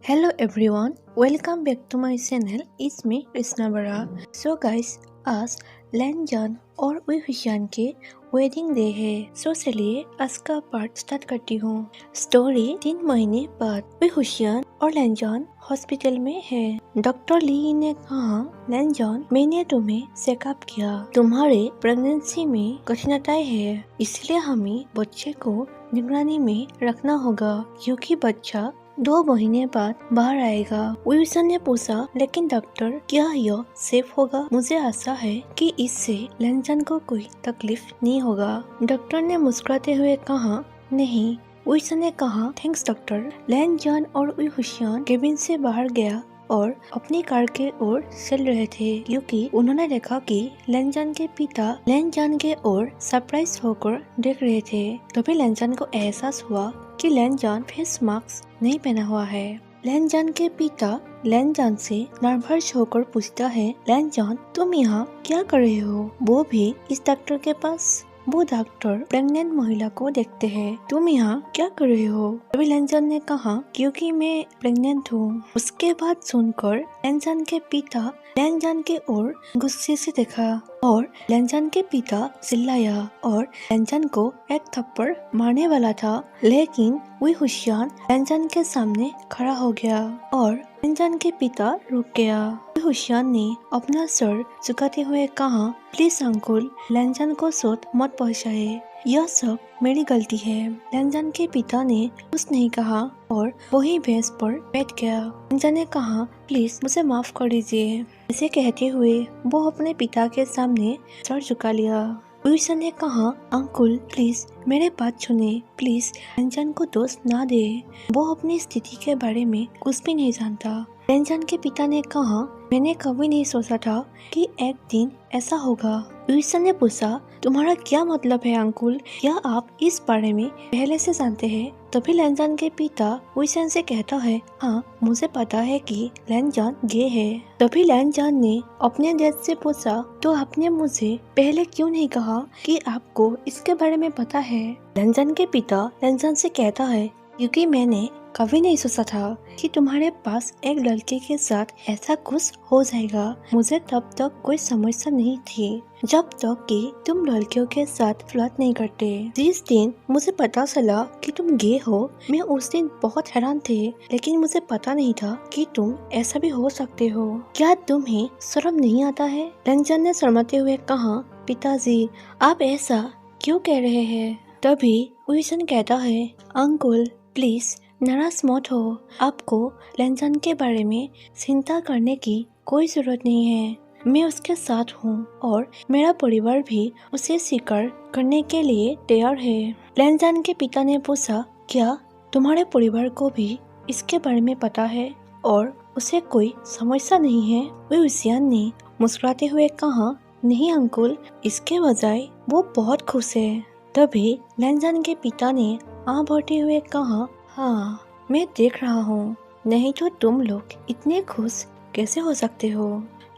Hello everyone, welcome back to my channel. It's me Krishna बरा. So guys, आज लैनजान और विहुशियान के वेडिंग डे है. So चलिए आज का पार्ट स्टार्ट करती हूँ. स्टोरी 3 महीने बाद विहुशियान और लैनजान हॉस्पिटल में है. डॉक्टर ली ने कहा, लैनजान मैंने तुम्हें चेकअप किया. तुम्हारे प्रेगनेंसी में कठिनाई है, इसलिए हमें बच्चे को निगरानी में रखना होगा क्योंकि बच्चा 2 महीने बाद बाहर आएगा. विल्सन ने पूछा, लेकिन डॉक्टर क्या यह सेफ होगा? मुझे आशा है कि इससे लैनजान को कोई तकलीफ नहीं होगा. डॉक्टर ने मुस्कुराते हुए कहा, नहीं. विल्सन ने कहा, थैंक्स डॉक्टर. लैनजान और विहुशियान केबिन से बाहर गया और अपनी कार के ओर चल रहे थे क्योंकि उन्होंने देखा कि लैनजान के पिता लैनजान के ओर सरप्राइज होकर देख रहे थे. तभी लैनजान को एहसास हुआ कि लैनजान फेस मास्क नहीं पहना हुआ है. लैनजान के पिता लैनजान से नर्वस होकर पूछता है, लैनजान तुम यहाँ क्या कर रहे हो? वो भी इस डॉक्टर के पास. वो डॉक्टर प्रेग्नेंट महिला को देखते हैं. तुम यहाँ क्या कर रहे हो? तभी लैनजान ने कहा, क्योंकि मैं प्रेग्नेंट हूँ. उसके बाद सुनकर लैनजान के पिता लैनजान के ओर गुस्से से देखा और लैनजान के पिता चिल्लाया और लैनजान को एक थप्पड़ मारने वाला था, लेकिन विहुशियान लैनजान के सामने खड़ा हो गया और लैनजान के पिता रुक गया. विहुशियान ने अपना सर झुकाते हुए कहा, प्लीज अंकुल, लैनजान को चोट मत पहुँचाए. यह सब मेरी गलती है. लैनजान के पिता ने कुछ नहीं कहा और वही भैंस पर बैठ गया. लैनजान ने कहा, प्लीज मुझे माफ कर दीजिए. ऐसे कहते हुए वो अपने पिता के सामने सर झुका लिया. विल्सन ने कहा, अंकुल प्लीज मेरे बात सुने. प्लीज लैनजान को दोष ना दे. वो अपनी स्थिति के बारे में कुछ भी नहीं जानता. लैनजान के पिता ने कहा, मैंने कभी नहीं सोचा था कि एक दिन ऐसा होगा. विल्सन ने पूछा, तुम्हारा क्या मतलब है अंकुल? क्या आप इस बारे में पहले से जानते हैं? तभी लैनजान के पिता विल्सन से कहता है, हाँ मुझे पता है कि लैनजान गे है. तभी लैनजान ने अपने डैड से पूछा, तो आपने मुझे पहले क्यों नहीं कहा कि आपको इसके बारे में पता है? लैनजान के पिता लैनजान से कहता है, क्योंकि मैंने कभी नहीं सोचा था कि तुम्हारे पास एक लड़के के साथ ऐसा कुछ हो जाएगा. मुझे तब तक कोई समस्या नहीं थी जब तक कि तुम लड़कियों के साथ फ्लर्ट नहीं करते. जिस दिन मुझे पता चला कि तुम गे हो, मैं उस दिन बहुत हैरान थे, लेकिन मुझे पता नहीं था कि तुम ऐसा भी हो सकते हो. क्या तुम्हें शर्म नहीं आता है? लैनजान ने शर्माते हुए कहा, पिताजी आप ऐसा क्यों कह रहे हैं? तभी विल्सन कहता है, अंकुल प्लीज नाराज मत हो. आपको लैनजान के बारे में चिंता करने की कोई जरूरत नहीं है. मैं उसके साथ हूँ और मेरा परिवार भी उसे स्वीकार करने के लिए तैयार है. लैनजान के पिता ने पूछा, क्या तुम्हारे परिवार को भी इसके बारे में पता है और उसे कोई समस्या नहीं है? विहुशियान ने मुस्कुराते हुए कहा, नहीं अंकुल, इसके बजाय वो बहुत खुश है. तभी लैनजान के पिता ने आँख भरते हुए कहा, हाँ मैं देख रहा हूँ, नहीं तो तुम लोग इतने खुश कैसे हो सकते हो?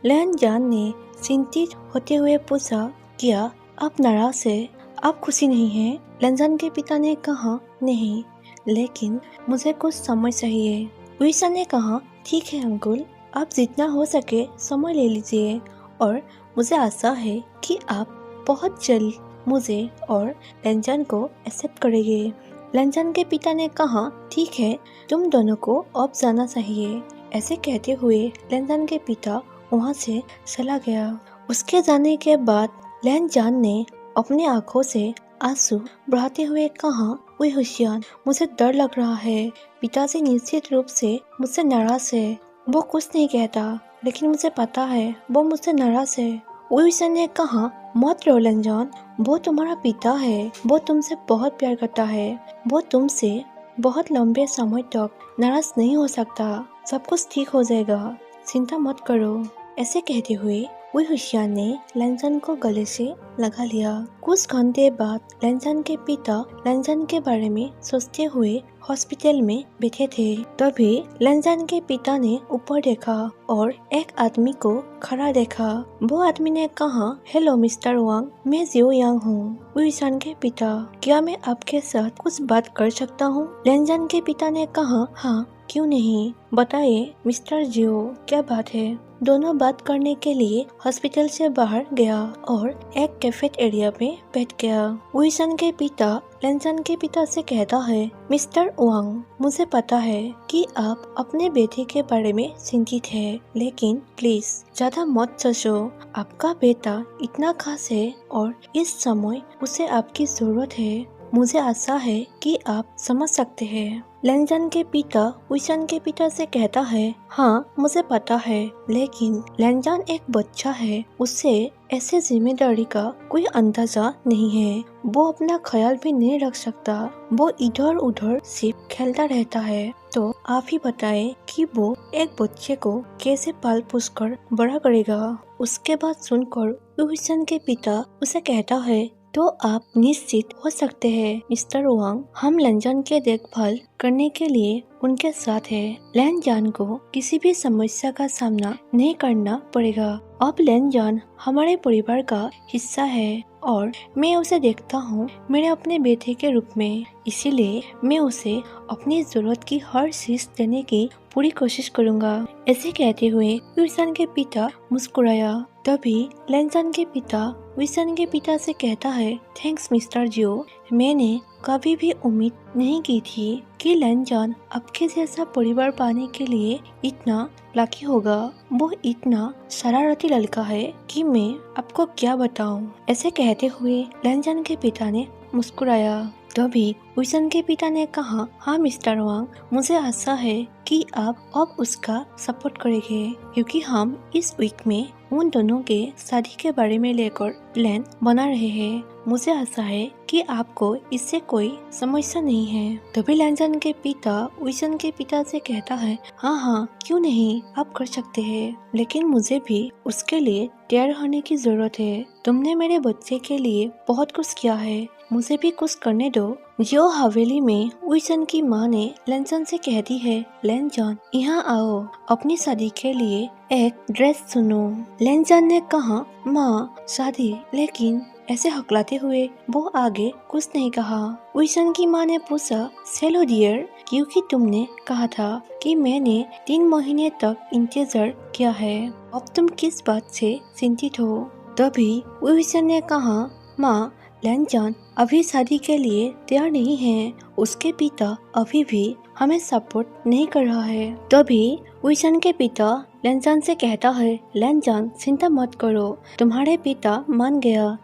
लैनजान ने चिंतित होते हुए पूछा, क्या आप नाराज है? आप खुशी नहीं है? लैनजान के पिता ने कहा, नहीं, लेकिन मुझे कुछ समय चाहिए. विल्सन ने कहा, ठीक है अंकुल, आप जितना हो सके समय ले लीजिए और मुझे आशा है कि आप बहुत जल्द मुझे और लैनजान को एक्सेप्ट करेंगे. लैनजान के पिता ने कहा, ठीक है, तुम दोनों को अब जाना चाहिए. ऐसे कहते हुए लैनजान के पिता वहाँ से चला गया. उसके जाने के बाद लैनजान ने अपनी आंखों से आंसू बहाते हुए कहा, विहुशियान मुझे डर लग रहा है. पिताजी निश्चित रूप से मुझसे नाराज है. वो कुछ नहीं कहता, लेकिन मुझे पता है वो मुझसे नाराज है. विल्सन ने कहा, मत रो लैनजान, वो तुम्हारा पिता है. वो तुमसे बहुत प्यार करता है. वो तुमसे बहुत लंबे समय तक नाराज नहीं हो सकता. सब कुछ ठीक हो जाएगा, चिंता मत करो. ऐसे कहते हुए विहुशियान ने लैनजान को गले से लगा लिया. कुछ घंटे बाद लैनजान के पिता लैनजान के बारे में सोचते हुए हॉस्पिटल में बैठे थे. तभी लैनजान के पिता ने ऊपर देखा और एक आदमी को खड़ा देखा. वो आदमी ने कहा, हेलो मिस्टर वांग, मैं जियो यांग हूँ. विल्सन के पिता, क्या मैं आपके साथ कुछ बात कर सकता हूँ? लैनजान के पिता ने कहा, हाँ क्यों नहीं, बताइए मिस्टर जियो, क्या बात है। दोनों बात करने के लिए हॉस्पिटल से बाहर गया और एक कैफेट एरिया में बैठ गया। विशन के पिता लेंजन के पिता से कहता है, मिस्टर वांग, मुझे पता है कि आप अपने बेटे के बारे में चिंतित है, लेकिन प्लीज ज्यादा मत सोचो। आपका बेटा इतना खास है और इस समय उसे आपकी जरूरत है। मुझे आशा है कि आप समझ सकते हैं। लेंजन के पिता विशन के पिता से कहता है, हाँ मुझे पता है, लेकिन लेंजन एक बच्चा है, उसे ऐसे जिम्मेदारी का कोई अंदाजा नहीं है। वो अपना ख्याल भी नहीं रख सकता। वो इधर उधर सिर्फ खेलता रहता है। तो आप ही बताएं कि वो एक बच्चे को कैसे पाल पोस कर बड़ा करेगा। उसके बाद सुनकर विशन के पिता उसे कहता है, तो आप निश्चित हो सकते हैं मिस्टर वांग, हम लेंजन के देखभाल करने के लिए उनके साथ हैं। लेंजन को किसी भी समस्या का सामना नहीं करना पड़ेगा। अब लेंजन हमारे परिवार का हिस्सा है और मैं उसे देखता हूँ मेरे अपने बेटे के रूप में, इसीलिए मैं उसे अपनी जरूरत की हर चीज देने की पूरी कोशिश करूँगा। ऐसे कहते हुए विशन के पिता मुस्कुराया। तभी लेंजन के पिता विशन के पिता से कहता है, थैंक्स मिस्टर जियो, मैंने कभी भी उम्मीद नहीं की थी कि लेंजन आपके जैसा परिवार पाने के लिए इतना लकी होगा। वो इतना शरारती लड़का है कि मैं आपको क्या बताऊं। ऐसे कहते हुए लेंजन के पिता ने मुस्कुराया। तभी विशन के पिता ने कहा, हाँ मिस्टर वांग, मुझे आशा है कि आप अब उसका सपोर्ट करेंगे, क्योंकि हम इस वीक में उन दोनों के शादी के बारे में लेकर प्लान बना रहे हैं। मुझे आशा है कि आपको इससे कोई समस्या नहीं है। तभी लेंजन के पिता विशन के पिता से कहता है, हाँ क्यों नहीं, आप कर सकते हैं, लेकिन मुझे भी उसके लिए तैयार होने की जरूरत है। तुमने मेरे बच्चे के लिए बहुत कुछ किया है, मुझे भी कुछ करने दो। जो हवेली में विशन की माँ ने लेंजन से कहती है, लेंजन यहाँ आओ, अपनी शादी के लिए एक ड्रेस चुनो। लेंजन ने कहा, माँ शादी, लेकिन ऐसे हकलाते हुए वो आगे कुछ नहीं कहा। विशन की माँ ने पूछा, चलो डियर, क्योंकि तुमने कहा था कि मैंने 3 महीने तक इंतजार किया है, अब तुम किस बात से चिंतित हो। तभी विशन ने कहा, माँ लेंजन अभी शादी के लिए तैयार नहीं है, उसके पिता अभी भी हमें सपोर्ट नहीं कर रहा है। तभी विशन के पिता लेंजन से कहता है, लेंजन चिंता मत करो, तुम्हारे पिता मान गया।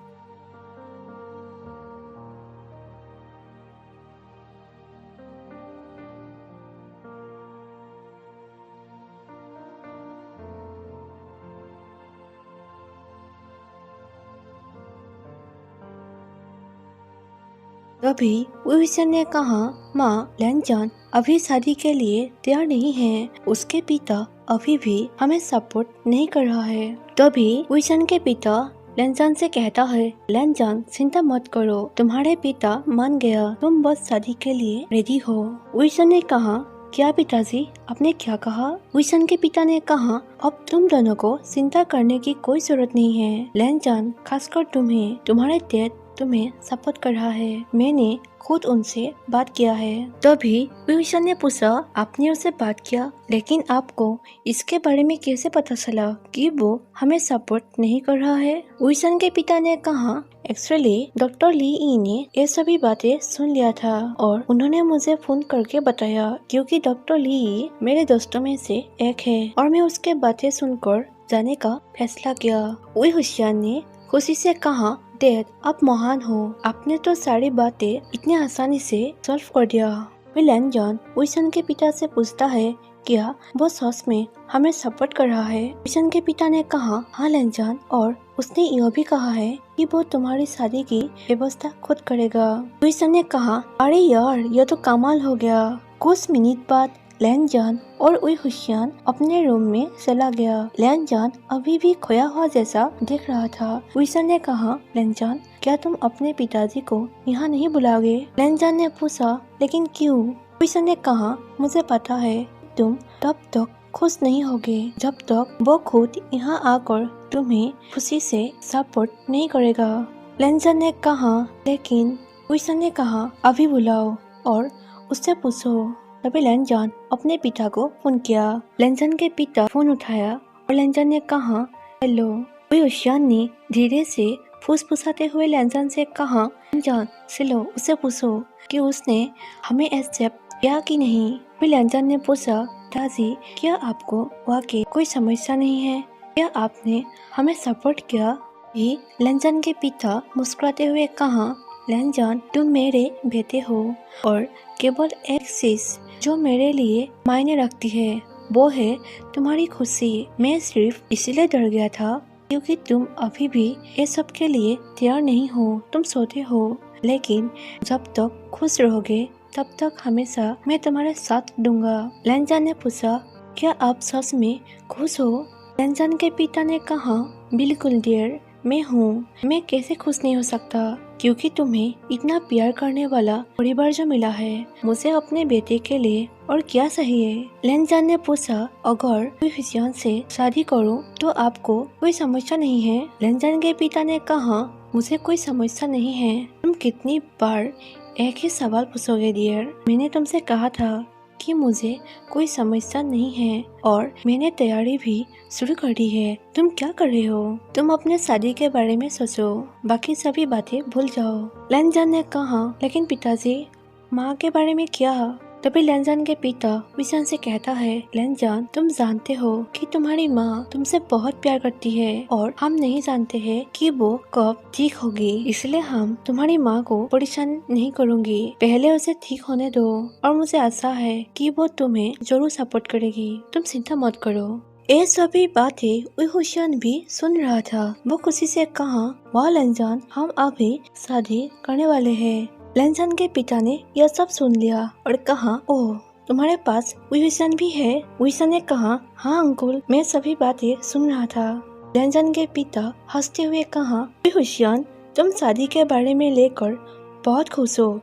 तभी विशन ने कहा, माँ लेंजन अभी शादी के लिए तैयार नहीं है, उसके पिता अभी भी हमें सपोर्ट नहीं कर रहा है। तभी विशन के पिता लेंजन से कहता है, लेंजन चिंता मत करो, तुम्हारे पिता मान गया, तुम बस शादी के लिए रेडी हो। विशन ने कहा, क्या पिताजी, आपने क्या कहा? विशन के पिता ने कहा, अब तुम दोनों को चिंता करने की कोई जरूरत नहीं है। लेंजन खासकर तुम्हें, तुम्हारे डैड तुम्हें सपोर्ट कर रहा है, मैंने खुद उनसे बात किया है। तभी विशन ने पूछा, आपने उससे बात किया, लेकिन आपको इसके बारे में कैसे पता चला कि वो हमें सपोर्ट नहीं कर रहा है? विशन के पिता ने कहा, एक्चुअली डॉक्टर ली ई ने ये सभी बातें सुन लिया था और उन्होंने मुझे फोन करके बताया, क्योंकि डॉक्टर ली ई मेरे दोस्तों में से एक है और मैं उसके बातें सुनकर जाने का फैसला किया। विशन ने खुशी से कहा, डैड आप महान हो, आपने तो सारी बातें इतनी आसानी से सॉल्व कर दिया। लेंजन विशन के पिता से पूछता है, क्या वो सच में हमें सपोर्ट कर रहा है? विशन के पिता ने कहा, हाँ लेंजन, और उसने यह भी कहा है कि वो तुम्हारी शादी की व्यवस्था खुद करेगा। विशन ने कहा, अरे यार यह तो कमाल हो गया। कुछ मिनट बाद लेंजन और विशन अपने रूम में चला गया। लेंजन अभी भी खोया हुआ जैसा दिख रहा था। विशन ने कहा, लेंजन क्या तुम अपने पिताजी को यहाँ नहीं बुलाओगे? लेंजन ने पूछा, लेकिन क्यों? विशन ने कहा, मुझे पता है तुम तब तक खुश नहीं होगे जब तक वो खुद यहाँ आकर तुम्हें खुशी से सपोर्ट नहीं करेगा। लेंजन ने कहा, लेकिन विशन ने कहा, अभी बुलाओ और उससे पूछो तभी लैनजॉन अपने पिता को फोन किया। लैनजॉन के पिता फोन उठाया और लैनजॉन ने कहा हेलो। वही हुशियान ने धीरे से फुसफुसाते हुए लैनजॉन से कहा लैनजॉन चलो उसे पूछो कि उसने हमें एक्सेप्ट किया कि नहीं। फिर लैनजॉन ने पूछा दादी क्या आपको वाकई कोई समस्या नहीं है, क्या आपने हमें सपोर्ट किया। ही लैनजॉन के पिता मुस्कुराते हुए कहा लैनजॉन तुम मेरे बेटे हो और केवल एक चीज जो मेरे लिए मायने रखती है वो है तुम्हारी खुशी। मैं सिर्फ इसलिए डर गया था क्योंकि तुम अभी भी ये सब के लिए तैयार नहीं हो। तुम सोते हो लेकिन जब तक खुश रहोगे तब तक हमेशा मैं तुम्हारे साथ दूंगा। लैनजॉन ने पूछा क्या आप सच में खुश हो। लैनजॉन के पिता ने कहा बिल्कुल डियर मैं हूँ। मैं कैसे खुश नहीं हो सकता क्योंकि तुम्हें इतना प्यार करने वाला परिवार जो मिला है। मुझे अपने बेटे के लिए और क्या चाहिए। लैनजॉन ने पूछा अगर कोई हुशियान से शादी करूं तो आपको कोई समस्या नहीं है। लैनजॉन के पिता ने कहा मुझे कोई समस्या नहीं है। तुम कितनी बार एक ही सवाल पूछोगे डियर। मैंने तुमसे कहा था कि मुझे कोई समस्या नहीं है और मैंने तैयारी भी शुरू कर दी है। तुम क्या कर रहे हो। तुम अपने शादी के बारे में सोचो, बाकी सभी बातें भूल जाओ। लैनजॉन ने कहा लेकिन पिताजी माँ के बारे में क्या। तभी लैनजॉन के पिता हुशियान से कहता है लैनजॉन तुम जानते हो कि तुम्हारी माँ तुमसे बहुत प्यार करती है और हम नहीं जानते हैं कि वो कब ठीक होगी, इसलिए हम तुम्हारी माँ को परेशान नहीं करूँगी। पहले उसे ठीक होने दो और मुझे आशा है कि वो तुम्हें जरूर सपोर्ट करेगी। तुम चिंता मत करो। ये सभी बातें हुशियान भी सुन रहा था। वो खुशी से कहा वाह लैनजॉन हम अभी शादी करने वाले हैं। लैनजॉन के पिता ने यह सब सुन लिया और कहा ओह तुम्हारे पास हुशियान भी है। हुशियान ने कहा हाँ अंकुल मैं सभी बातें सुन रहा था। लैनजॉन के पिता हंसते हुए कहा हुशियान तुम शादी के बारे में लेकर बहुत खुश हो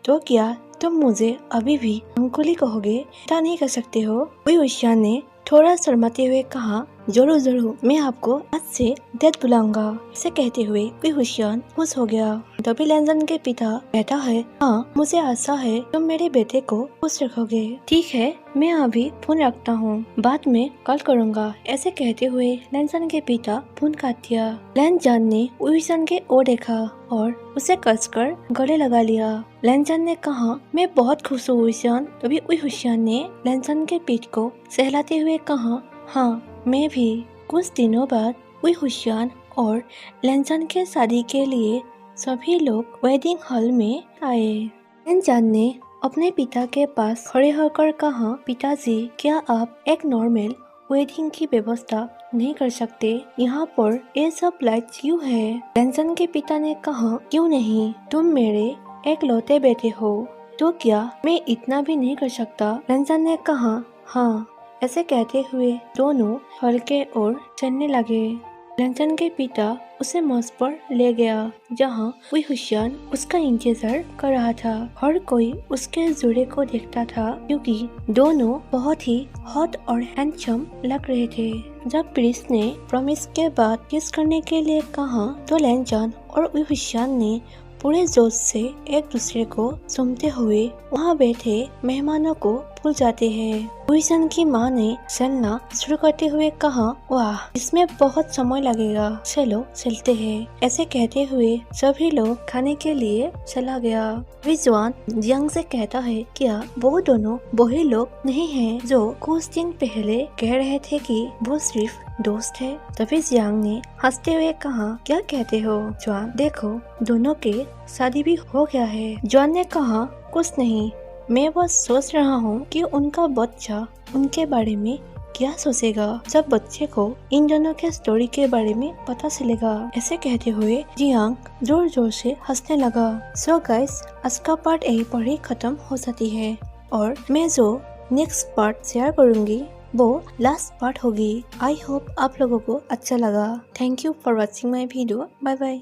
तो क्या तुम मुझे अभी भी अंकुल ही कहोगे, ऐसा नहीं कर सकते हो। हुशियान ने थोड़ा शर्माते हुए कहा जरूर जरूर मैं आपको आज से डैड बुलाऊंगा। इसे कहते हुए हुशियान खुश हो गया। तभी लैनजॉन के पिता कहता है हाँ मुझे आशा है तुम मेरे बेटे को खुश रखोगे। ठीक है मैं अभी फोन रखता हूँ, बाद में कॉल करूँगा। ऐसे कहते हुए लैनजॉन के पिता फोन काट दिया। लैनजॉन ने हुशियान के ओर देखा और उसे कसकर गले लगा लिया। लैनजॉन ने कहा मैं बहुत खुश हूँ हुशियान। तभी हुशियान ने लैनजॉन के पीठ को सहलाते हुए कहा हाँ मैं भी। कुछ दिनों बाद हुशियान और लैनजॉन के शादी के लिए सभी लोग वेडिंग हॉल में आए। लैनजॉन ने अपने पिता के पास खड़े होकर कहा पिताजी क्या आप एक नॉर्मल वेडिंग की व्यवस्था नहीं कर सकते। यहाँ पर ये सब लाइट क्यों है। लैनजॉन के पिता ने कहा क्यों नहीं, तुम मेरे एक लौते बेटे हो तो क्या मैं इतना भी नहीं कर सकता। लैनजॉन ने कहा हाँ। ऐसे कहते हुए दोनों हॉल के ओर चलने लगे। लैनजॉन के पिता उसे मंच पर ले गया जहाँ हुशियान उसका इंतजार कर रहा था। हर कोई उसके जोड़े को देखता था क्योंकि दोनों बहुत ही हॉट और हैंडसम लग रहे थे। जब प्रिंस ने प्रॉमिस के बाद किस करने के लिए कहा तो लैनजॉन और हुशियान ने पूरे जोश से एक दूसरे को चूमते हुए वहाँ बैठे मेहमानों को भूल जाते हैं। हुशियान की माँ ने चलना शुरू करते हुए कहा वाह इसमें बहुत समय लगेगा, चलो चलते हैं। ऐसे कहते हुए सभी लोग खाने के लिए चला गया। विजवान जियांग से कहता है क्या वो दोनों वही लोग नहीं हैं जो कुछ दिन पहले कह रहे थे कि वो सिर्फ दोस्त है। तभी जियांग ने हंसते हुए कहा क्या कहते हो जवान, देखो दोनों के शादी भी हो गया है। जवान ने कहा कुछ नहीं, मैं बस सोच रहा हूँ कि उनका बच्चा उनके बारे में क्या सोचेगा जब बच्चे को इन दोनों के स्टोरी के बारे में पता चलेगा। ऐसे कहते हुए जियांग जोर जोर से हंसने लगा। सो गाइस आज का पार्ट यहीं पर ही खत्म हो जाती है और मैं जो नेक्स्ट पार्ट शेयर करूँगी वो लास्ट पार्ट होगी। आई होप आप लोगों को अच्छा लगा। Thank you for watching my video. Bye bye.